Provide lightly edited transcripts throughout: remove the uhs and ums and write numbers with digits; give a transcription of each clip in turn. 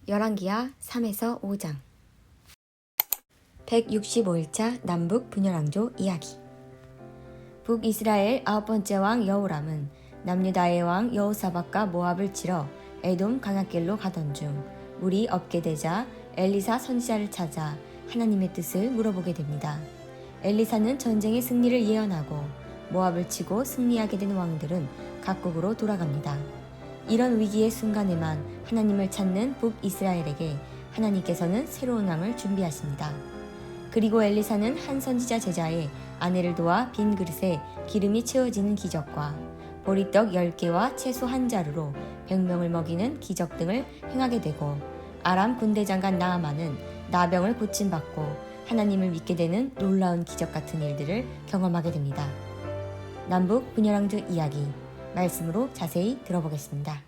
열왕기하 3에서 5장 165일차 남북 분열왕조 이야기. 북이스라엘 9번째 왕 여호람은 남유다의 왕 여호사밧과 모압을 치러 에돔 강앗길로 가던 중 물이 없게 되자 엘리사 선지자를 찾아 하나님의 뜻을 물어보게 됩니다. 엘리사는 전쟁의 승리를 예언하고 모압을 치고 승리하게 된 왕들은 각국으로 돌아갑니다. 이런 위기의 순간에만 하나님을 찾는 북이스라엘에게 하나님께서는 새로운 왕을 준비하십니다. 그리고 엘리사는 한 선지자 제자의 아내를 도와 빈 그릇에 기름이 채워지는 기적과 보리떡 10개와 채소 한 자루로 100명을 먹이는 기적 등을 행하게 되고, 아람 군대장관 나아만은 나병을 고침받고 하나님을 믿게 되는 놀라운 기적 같은 일들을 경험하게 됩니다. 남북 분열왕조 이야기 말씀으로 자세히 들어보겠습니다.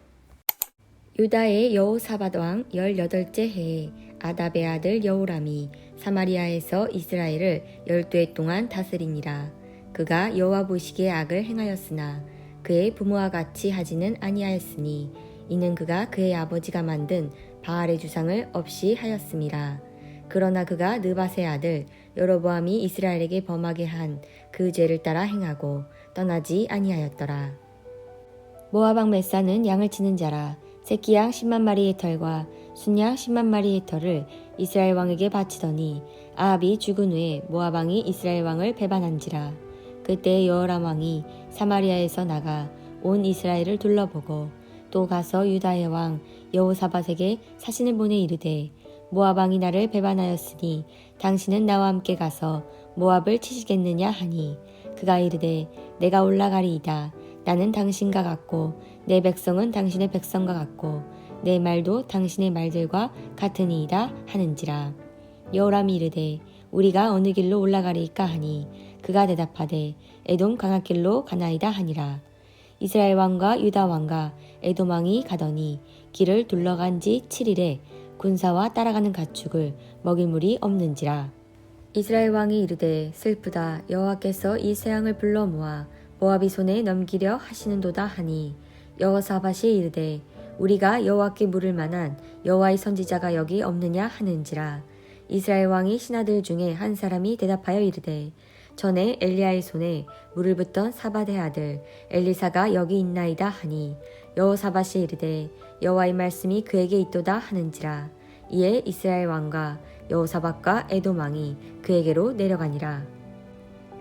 유다의 여호사밧 왕 18째 해에 아답의 아들 여호람이 사마리아에서 이스라엘을 12해 동안 다스리니라. 그가 여호와 보시기에 악을 행하였으나 그의 부모와 같이 하지는 아니하였으니 이는 그가 그의 아버지가 만든 바알의 주상을 없이 하였음이라. 그러나 그가 느밧의 아들 여로보암이 이스라엘에게 범하게 한 그 죄를 따라 행하고 떠나지 아니하였더라. 모압 왕 메사는 양을 치는 자라. 새끼양 10만 마리의 털과 순양 10만 마리의 털을 이스라엘 왕에게 바치더니 아합이 죽은 후에 모압 왕이 이스라엘 왕을 배반한지라. 그때 여호람 왕이 사마리아에서 나가 온 이스라엘을 둘러보고 또 가서 유다의 왕 여호사밧에게 사신을 보내 이르되, 모압 왕이 나를 배반하였으니 당신은 나와 함께 가서 모압을 치시겠느냐 하니, 그가 이르되 내가 올라가리이다. 나는 당신과 같고 내 백성은 당신의 백성과 같고 내 말도 당신의 말들과 같으니이다 하는지라. 여호람이 이르되 우리가 어느 길로 올라가리이까 하니, 그가 대답하되 에돔 강앗길로 가나이다 하니라. 이스라엘 왕과 유다 왕과 에돔 왕이 가더니 길을 둘러간 지 7일에 군사와 따라가는 가축을 먹일 물이 없는지라. 이스라엘 왕이 이르되 슬프다. 여호와께서 이 세 왕을 불러 모아 모압이 손에 넘기려 하시는도다 하니, 여호사밧이 이르되 우리가 여호와께 물을 만한 여호와의 선지자가 여기 없느냐 하는지라. 이스라엘 왕이 신하들 중에 한 사람이 대답하여 이르되 전에 엘리야의 손에 물을 붓던 사밧의 아들 엘리사가 여기 있나이다 하니, 여호사밧이 이르되 여호와의 말씀이 그에게 있도다 하는지라. 이에 이스라엘 왕과 여호사밧과 에돔 왕이 그에게로 내려가니라.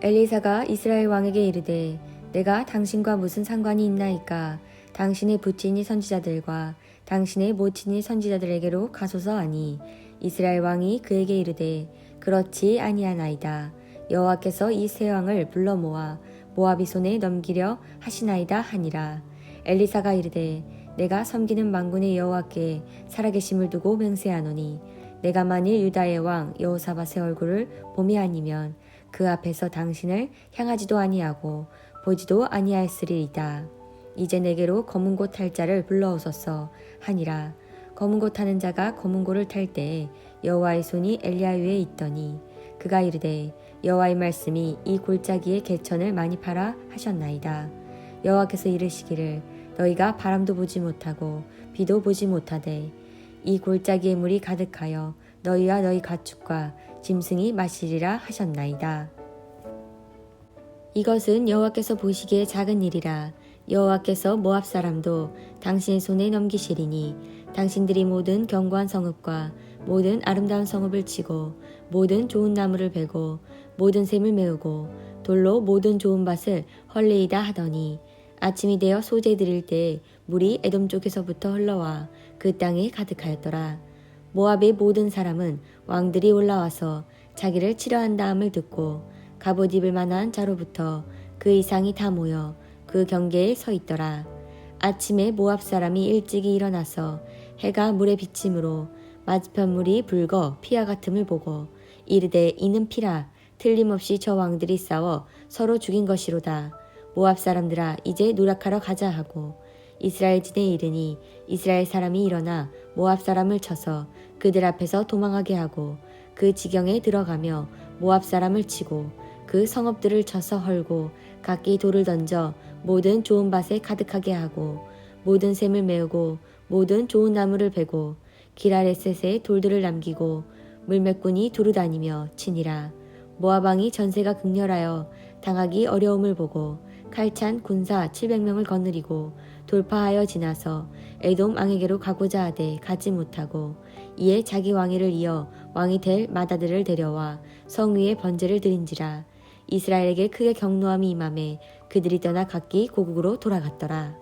엘리사가 이스라엘 왕에게 이르되 내가 당신과 무슨 상관이 있나이까? 당신의 부친이 선지자들과 당신의 모친이 선지자들에게로 가소서 하니, 이스라엘 왕이 그에게 이르되 그렇지 아니하나이다. 여호와께서 이 세 왕을 불러 모아 모압이 손에 넘기려 하시나이다 하니라. 엘리사가 이르되 내가 섬기는 만군의 여호와께 살아계심을 두고 맹세하노니, 내가 만일 유다의 왕 여호사밧의 얼굴을 봄이 아니면 그 앞에서 당신을 향하지도 아니하고 보지도 아니하였으리이다. 이제 내게로 검은 고 탈 자를 불러오소서 하니라. 검은 고 타는 자가 검은 고를 탈 때에 여호와의 손이 엘리야 위에 있더니, 그가 이르되 여호와의 말씀이 이 골짜기에 개천을 많이 팔아 하셨나이다. 여호와께서 이르시기를 너희가 바람도 보지 못하고 비도 보지 못하되 이 골짜기에 물이 가득하여 너희와 너희 가축과 짐승이 마시리라 하셨나이다. 이것은 여호와께서 보시기에 작은 일이라. 여호와께서 모압 사람도 당신의 손에 넘기시리니, 당신들이 모든 견고한 성읍과 모든 아름다운 성읍을 치고 모든 좋은 나무를 베고 모든 샘을 메우고 돌로 모든 좋은 밭을 헐레이다 하더니, 아침이 되어 소재 드릴 때에 물이 에돔 쪽에서부터 흘러와 그 땅에 가득하였더라. 모압의 모든 사람은 왕들이 올라와서 자기를 치러한다함을 듣고 갑옷 입을 만한 자로부터 그 이상이 다 모여 그 경계에 서 있더라. 아침에 모압 사람이 일찍이 일어나서 해가 물에 비침으로 맞은편 물이 붉어 피와 같음을 보고 이르되 이는 피라. 틀림없이 저 왕들이 싸워 서로 죽인 것이로다. 모압 사람들아 이제 노력하러 가자 하고 이스라엘 진에 이르니, 이스라엘 사람이 일어나 모압 사람을 쳐서 그들 앞에서 도망하게 하고 그 지경에 들어가며 모압 사람을 치고 그 성읍들을 쳐서 헐고 각기 돌을 던져 모든 좋은 밭에 가득하게 하고 모든 샘을 메우고 모든 좋은 나무를 베고 기라레셋에 돌들을 남기고 물맷꾼이 두루다니며 치니라. 모압 왕이 전세가 극렬하여 당하기 어려움을 보고 칼찬 군사 700명을 거느리고 돌파하여 지나서 에돔 왕에게로 가고자 하되 가지 못하고 이에 자기 왕위를 이어 왕이 될 마다들을 데려와 성 위에 번제를 드린지라. 이스라엘에게 크게 경노함이 임하매 그들이 떠나 각기 고국으로 돌아갔더라.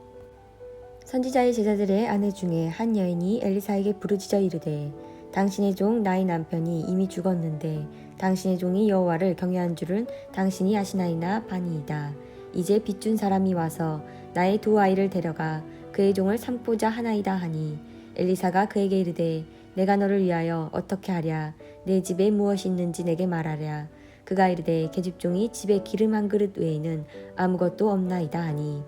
선지자의 제자들의 아내 중에 한 여인이 엘리사에게 부르짖어 이르되 당신의 종 나의 남편이 이미 죽었는데 당신의 종이 여호와를 경외한 줄은 당신이 아시나이나 바니이다. 이제 빚준 사람이 와서 나의 두 아이를 데려가 그의 종을 삼고자 하나이다 하니 엘리사가 그에게 이르되 내가 너를 위하여 어떻게 하랴. 내 집에 무엇이 있는지 내게 말하랴. 그가 이르되 계집종이 집에 기름 한 그릇 외에는 아무것도 없나이다 하니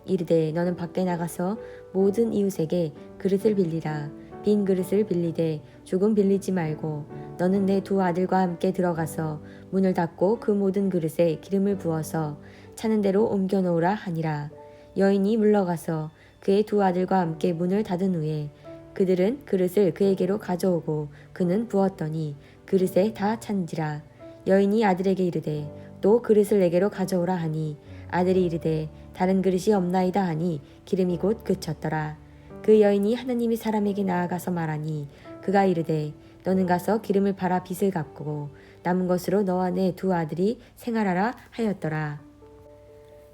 이르되 너는 밖에 나가서 모든 이웃에게 그릇을 빌리라. 빈 그릇을 빌리되 조금 빌리지 말고 너는 내 두 아들과 함께 들어가서 문을 닫고 그 모든 그릇에 기름을 부어서 차는 대로 옮겨 놓으라 하니라. 여인이 물러가서 그의 두 아들과 함께 문을 닫은 후에 그들은 그릇을 그에게로 가져오고 그는 부었더니 그릇에 다 찬지라. 여인이 아들에게 이르되 또 그릇을 내게로 가져오라 하니 아들이 이르되 다른 그릇이 없나이다 하니 기름이 곧 그쳤더라. 그 여인이 하나님의 사람에게 나아가서 말하니 그가 이르되 너는 가서 기름을 팔아 빚을 갚고 남은 것으로 너와 내 두 아들이 생활하라 하였더라.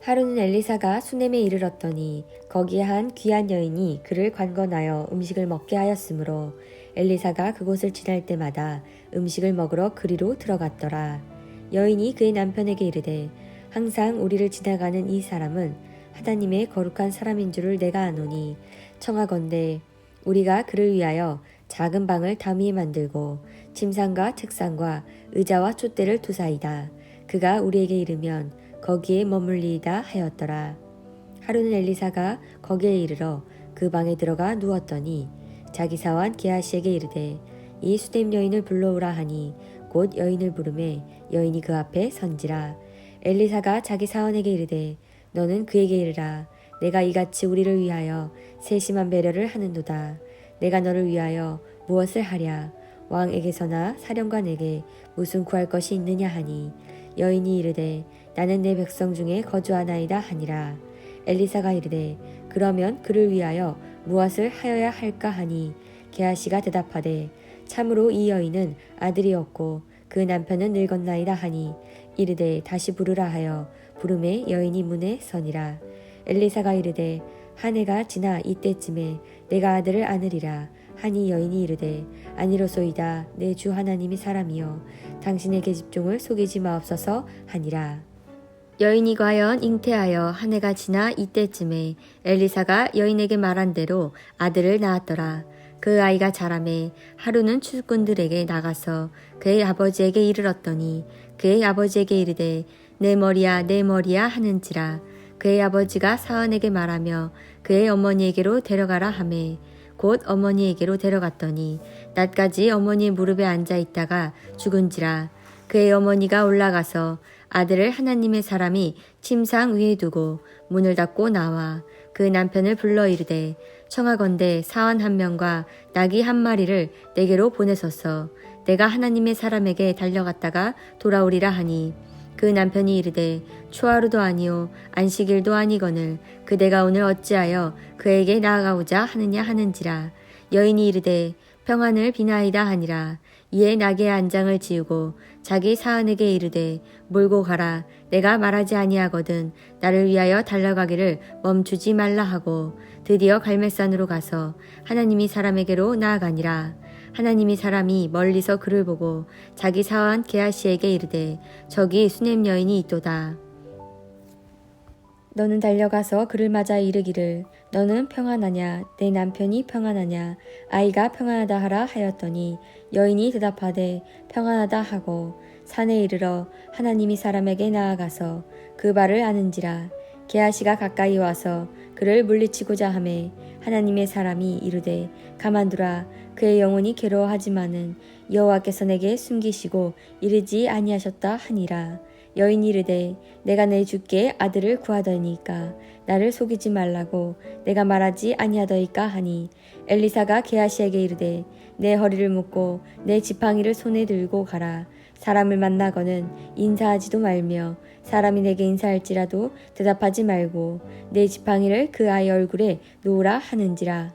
하루는 엘리사가 수넴에 이르렀더니 거기에 한 귀한 여인이 그를 관건하여 음식을 먹게 하였으므로 엘리사가 그곳을 지날 때마다 음식을 먹으러 그리로 들어갔더라. 여인이 그의 남편에게 이르되 항상 우리를 지나가는 이 사람은 하나님의 거룩한 사람인 줄을 내가 아노니 청하건대 우리가 그를 위하여 작은 방을 담위에 만들고 침상과 책상과 의자와 촛대를 두사이다. 그가 우리에게 이르면 거기에 머물리이다 하였더라. 하루는 엘리사가 거기에 이르러 그 방에 들어가 누웠더니 자기 사환 게하시에게 이르되 이 수뎀 여인을 불러오라 하니 곧 여인을 부르매 여인이 그 앞에 선지라. 엘리사가 자기 사원에게 이르되 너는 그에게 이르라. 내가 이같이 우리를 위하여 세심한 배려를 하는도다. 내가 너를 위하여 무엇을 하랴. 왕에게서나 사령관에게 무슨 구할 것이 있느냐 하니 여인이 이르되 나는 내 백성 중에 거주하나이다 하니라. 엘리사가 이르되 그러면 그를 위하여 무엇을 하여야 할까 하니 게하시가 대답하되 참으로 이 여인은 아들이 없고 그 남편은 늙었나이다 하니 이르되 다시 부르라 하여 부름에 여인이 문에 서니라. 엘리사가 이르되 한 해가 지나 이때쯤에 내가 아들을 안으리라 하니 여인이 이르되 아니로소이다. 내 주 하나님이 사람이여 당신의 계집종을 속이지 마옵소서 하니라. 여인이 과연 잉태하여 한 해가 지나 이때쯤에 엘리사가 여인에게 말한 대로 아들을 낳았더라. 그 아이가 자라매 하루는 추수꾼들에게 나가서 그의 아버지에게 이르렀더니 그의 아버지에게 이르되 내 머리야 내 머리야 하는지라. 그의 아버지가 사원에게 말하며 그의 어머니에게로 데려가라 하매 곧 어머니에게로 데려갔더니 낮까지 어머니의 무릎에 앉아 있다가 죽은지라. 그의 어머니가 올라가서 아들을 하나님의 사람이 침상 위에 두고 문을 닫고 나와 그 남편을 불러 이르되 청하건대 사원 한 명과 나귀 한 마리를 내게로 보내소서. 내가 하나님의 사람에게 달려갔다가 돌아오리라 하니 그 남편이 이르되 초하루도 아니요 안식일도 아니거늘 그대가 오늘 어찌하여 그에게 나아가고자 하느냐 하는지라. 여인이 이르되 평안을 비나이다 하니라. 이에 나귀의 안장을 지우고 자기 사안에게 이르되 몰고 가라. 내가 말하지 아니하거든 나를 위하여 달려가기를 멈추지 말라 하고 드디어 갈멜산으로 가서 하나님이 사람에게로 나아가니라. 하나님이 사람이 멀리서 그를 보고 자기 사환 게하시에게 이르되 저기 수넴 여인이 있도다. 너는 달려가서 그를 맞아 이르기를 너는 평안하냐 내 남편이 평안하냐 아이가 평안하다 하라 하였더니 여인이 대답하되 평안하다 하고 산에 이르러 하나님이 사람에게 나아가서 그 발을 아는지라. 게하시가 가까이 와서 그를 물리치고자 하매 하나님의 사람이 이르되 가만두라. 그의 영혼이 괴로워하지만은 여호와께서 내게 숨기시고 이르지 아니하셨다 하니라. 여인이 이르되 내가 내 주께 아들을 구하더이니까 나를 속이지 말라고 내가 말하지 아니하더이까 하니 엘리사가 게하시에게 이르되 내 허리를 묶고 내 지팡이를 손에 들고 가라. 사람을 만나거든 인사하지도 말며 사람이 내게 인사할지라도 대답하지 말고 내 지팡이를 그 아이 얼굴에 놓으라 하는지라.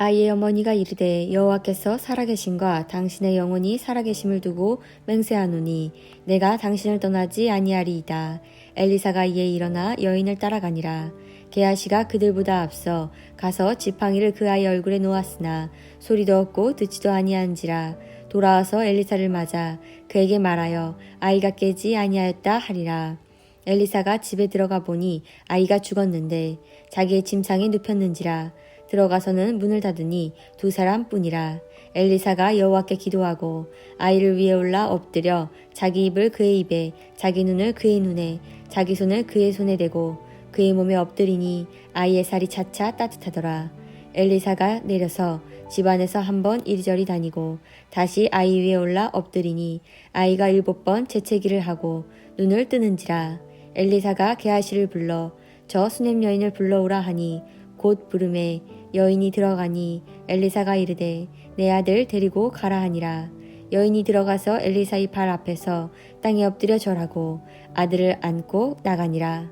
아이의 어머니가 이르되 여호와께서 살아계심과 당신의 영혼이 살아계심을 두고 맹세하노니 내가 당신을 떠나지 아니하리이다. 엘리사가 이에 일어나 여인을 따라가니라. 게하시가 그들보다 앞서 가서 지팡이를 그 아이 얼굴에 놓았으나 소리도 없고 듣지도 아니한지라. 돌아와서 엘리사를 맞아 그에게 말하여 아이가 깨지 아니하였다 하리라. 엘리사가 집에 들어가 보니 아이가 죽었는데 자기의 침상에 눕혔는지라. 들어가서는 문을 닫으니 두 사람뿐이라. 엘리사가 여호와께 기도하고 아이를 위에 올라 엎드려 자기 입을 그의 입에 자기 눈을 그의 눈에 자기 손을 그의 손에 대고 그의 몸에 엎드리니 아이의 살이 차차 따뜻하더라. 엘리사가 내려서 집 안에서 한 번 이리저리 다니고 다시 아이 위에 올라 엎드리니 아이가 7번 재채기를 하고 눈을 뜨는지라. 엘리사가 게하시를 불러 저 수냄 여인을 불러오라 하니 곧 부르매 여인이 들어가니 엘리사가 이르되 내 아들 데리고 가라 하니라. 여인이 들어가서 엘리사의 발 앞에서 땅에 엎드려 절하고 아들을 안고 나가니라.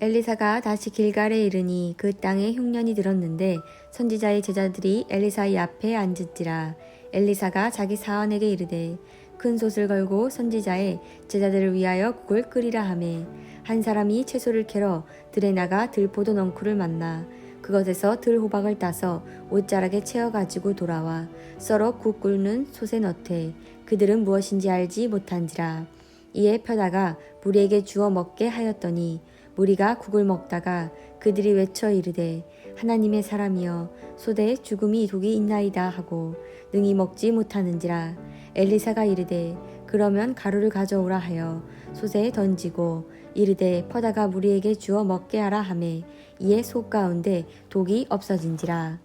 엘리사가 다시 길갈에 이르니 그 땅에 흉년이 들었는데 선지자의 제자들이 엘리사의 앞에 앉은지라. 엘리사가 자기 사원에게 이르되 큰 솥을 걸고 선지자의 제자들을 위하여 국을 끓이라 하매 한 사람이 채소를 캐러 들에 나가 들포도 넝쿨을 만나 그것에서 들호박을 따서 옷자락에 채워 가지고 돌아와 썰어 국 끓는 솥에 넣되 그들은 무엇인지 알지 못한지라. 이에 펴다가 무리에게 주어 먹게 하였더니 무리가 국을 먹다가 그들이 외쳐 이르되 하나님의 사람이여 솥에 죽음이 독이 있나이다 하고 능히 먹지 못하는지라. 엘리사가 이르되 그러면 가루를 가져오라 하여 솥에 던지고 이르되 퍼다가 무리에게 주어 먹게 하라 하매 이에 솥 가운데 독이 없어진지라.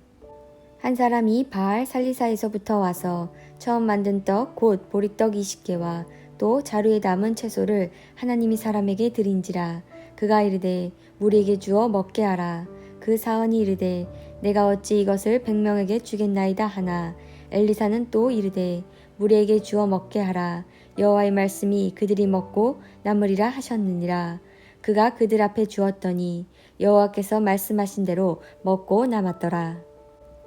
한 사람이 바알 살리사에서부터 와서 처음 만든 떡 곧 보리떡 20개와 또 자루에 담은 채소를 하나님이 사람에게 드린지라. 그가 이르되 무리에게 주어 먹게 하라. 그 사원이 이르되 내가 어찌 이것을 100명에게 주겠나이다 하나 엘리사는 또 이르되 무리에게 주어 먹게 하라. 여호와의 말씀이 그들이 먹고 남으리라 하셨느니라. 그가 그들 앞에 주었더니 여호와께서 말씀하신 대로 먹고 남았더라.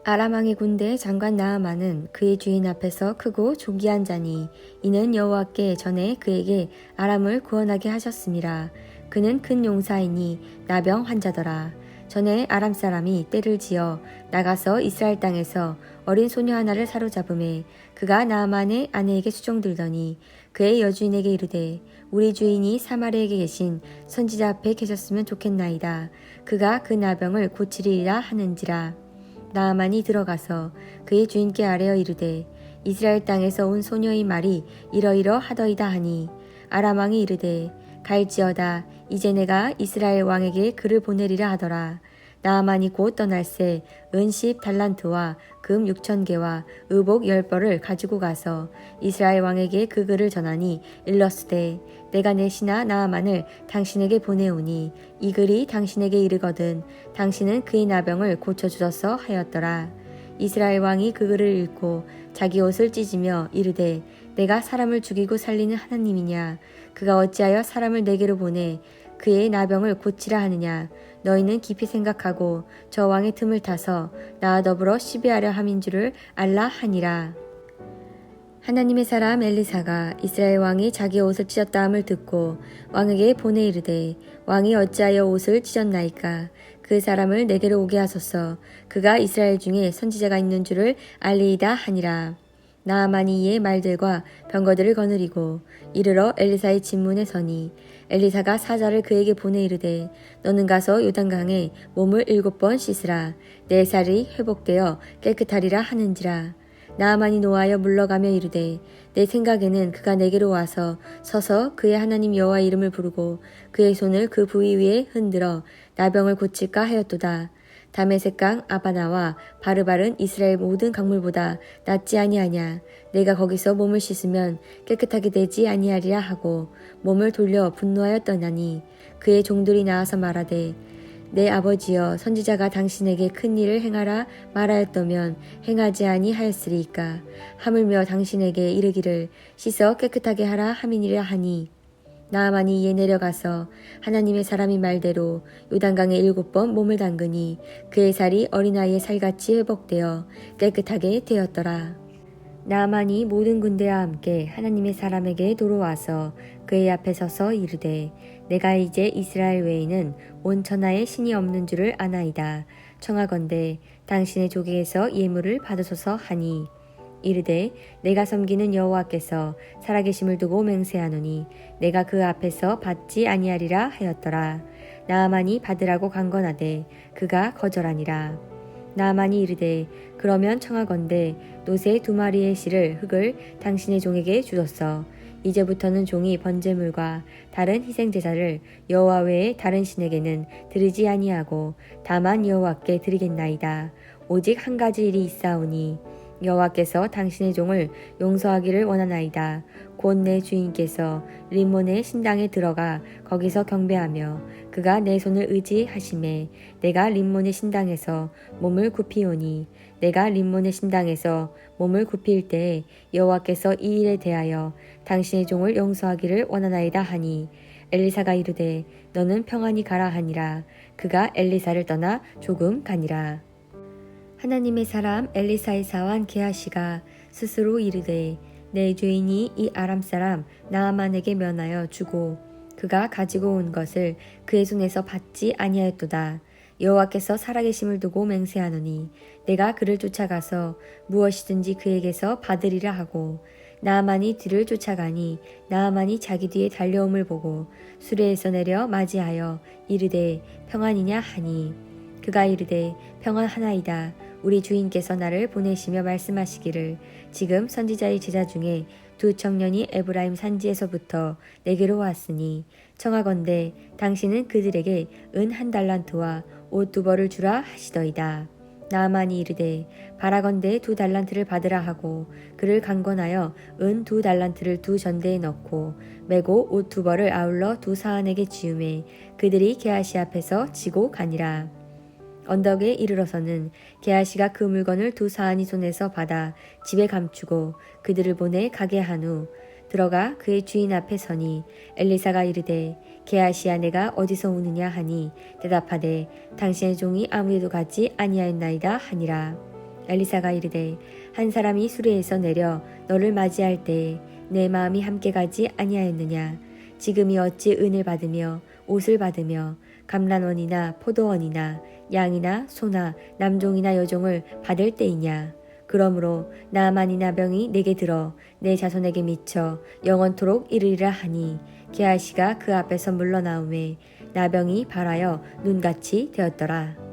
아람 왕의 군대 장관 나아만은 그의 주인 앞에서 크고 조기한 자니 이는 여호와께 전에 그에게 아람을 구원하게 하셨음이라. 그는 큰 용사이니 나병 환자더라. 전에 아람 사람이 떼를 지어 나가서 이스라엘 땅에서 어린 소녀 하나를 사로잡음에 그가 나아만의 아내에게 수종들더니 그의 여주인에게 이르되 우리 주인이 사마리아에 계신 선지자 앞에 계셨으면 좋겠나이다. 그가 그 나병을 고치리라 하는지라. 나아만이 들어가서 그의 주인께 아뢰어 이르되 이스라엘 땅에서 온 소녀의 말이 이러이러 하더이다 하니 아람 왕이 이르되 갈지어다. 이제 내가 이스라엘 왕에게 글을 보내리라 하더라. 나아만이 곧 떠날새 은 10달란트와 금 6,000개와 의복 10벌을 가지고 가서 이스라엘 왕에게 그 글을 전하니 일렀으되 내가 내 신하 나아만을 당신에게 보내오니 이 글이 당신에게 이르거든 당신은 그의 나병을 고쳐주소서 하였더라. 이스라엘 왕이 그 글을 읽고 자기 옷을 찢으며 이르되 내가 사람을 죽이고 살리는 하나님이냐. 그가 어찌하여 사람을 내게로 보내 그의 나병을 고치라 하느냐. 너희는 깊이 생각하고 저 왕의 틈을 타서 나와 더불어 시비하려 함인 줄을 알라 하니라. 하나님의 사람 엘리사가 이스라엘 왕이 자기 옷을 찢었다 함을 듣고 왕에게 보내 이르되 왕이 어찌하여 옷을 찢었나이까. 그 사람을 내게로 오게 하소서. 그가 이스라엘 중에 선지자가 있는 줄을 알리이다 하니라. 나아만이 이에 말들과 병거들을 거느리고 이르러 엘리사의 진문에 서니 엘리사가 사자를 그에게 보내 이르되 너는 가서 요단강에 몸을 7번 씻으라. 내 살이 회복되어 깨끗하리라 하는지라. 나아만이 노하여 물러가며 이르되 내 생각에는 그가 내게로 와서 서서 그의 하나님 여호와 이름을 부르고 그의 손을 그 부위 위에 흔들어 나병을 고칠까 하였도다. 다메섹강 아바나와 바르발은 이스라엘 모든 강물보다 낫지 아니하냐. 내가 거기서 몸을 씻으면 깨끗하게 되지 아니하리라 하고 몸을 돌려 분노하였더니 그의 종들이 나와서 말하되 내 아버지여 선지자가 당신에게 큰 일을 행하라 말하였다면 행하지 아니하였으리이까. 하물며 당신에게 이르기를 씻어 깨끗하게 하라 함이니라 하니 나아만이 이에 내려가서 하나님의 사람이 말대로 요단강에 7번 몸을 담그니 그의 살이 어린아이의 살같이 회복되어 깨끗하게 되었더라. 나아만이 모든 군대와 함께 하나님의 사람에게 도로와서 그의 앞에 서서 이르되 내가 이제 이스라엘 외에는 온 천하에 신이 없는 줄을 아나이다. 청하건대 당신의 조기에서 예물을 받으소서 하니 이르되 내가 섬기는 여호와께서 살아계심을 두고 맹세하노니 내가 그 앞에서 받지 아니하리라 하였더라. 나아만이 받으라고 강건하되 그가 거절하니라. 나아만이 이르되 그러면 청하건대 노새 2마리의 실을 흙을 당신의 종에게 주소서. 이제부터는 종이 번제물과 다른 희생제사를 여호와 외에 다른 신에게는 드리지 아니하고 다만 여호와께 드리겠나이다. 오직 한 가지 일이 있사오니 여호와께서 당신의 종을 용서하기를 원하나이다. 곧 내 주인께서 림몬의 신당에 들어가 거기서 경배하며 그가 내 손을 의지하심에 내가 림몬의 신당에서 몸을 굽히오니 내가 림몬의 신당에서 몸을 굽힐 때에 여호와께서 이 일에 대하여 당신의 종을 용서하기를 원하나이다 하니 엘리사가 이르되 너는 평안히 가라 하니라. 그가 엘리사를 떠나 조금 가니라. 하나님의 사람 엘리사의 사환 게하시가 스스로 이르되 내 죄인이 이 아람 사람 나아만에게 면하여 주고 그가 가지고 온 것을 그의 손에서 받지 아니하였도다. 여호와께서 살아계심을 두고 맹세하노니 내가 그를 쫓아가서 무엇이든지 그에게서 받으리라 하고 나아만이 뒤를 쫓아가니 나아만이 자기 뒤에 달려옴을 보고 수레에서 내려 맞이하여 이르되 평안이냐 하니 그가 이르되 평안하나이다. 우리 주인께서 나를 보내시며 말씀하시기를 지금 선지자의 제자 중에 2 청년이 에브라임 산지에서부터 내게로 왔으니 청하건대 당신은 그들에게 은 1달란트와 옷 2벌을 주라 하시더이다. 나아만이 이르되 바라건대 2달란트를 받으라 하고 그를 강권하여 은 2달란트를 2 전대에 넣고 메고 옷 2벌을 아울러 2 사환에게 지우매 그들이 게하시 앞에서 지고 가니라. 언덕에 이르러서는 게하시가 그 물건을 2 사환이 손에서 받아 집에 감추고 그들을 보내 가게 한 후 들어가 그의 주인 앞에 서니 엘리사가 이르되 게하시야 내가 어디서 오느냐 하니 대답하되 당신의 종이 아무데도 가지 아니하였나이다 하니라. 엘리사가 이르되 한 사람이 수레에서 내려 너를 맞이할 때에 내 마음이 함께 가지 아니하였느냐. 지금이 어찌 은을 받으며 옷을 받으며 감란원이나 포도원이나 양이나 소나 남종이나 여종을 받을 때이냐. 그러므로 나아만이나 병이 내게 들어 내 자손에게 미쳐 영원토록 이르리라 하니 게하시가 그 앞에서 물러나오매 나병이 발하여 눈같이 되었더라.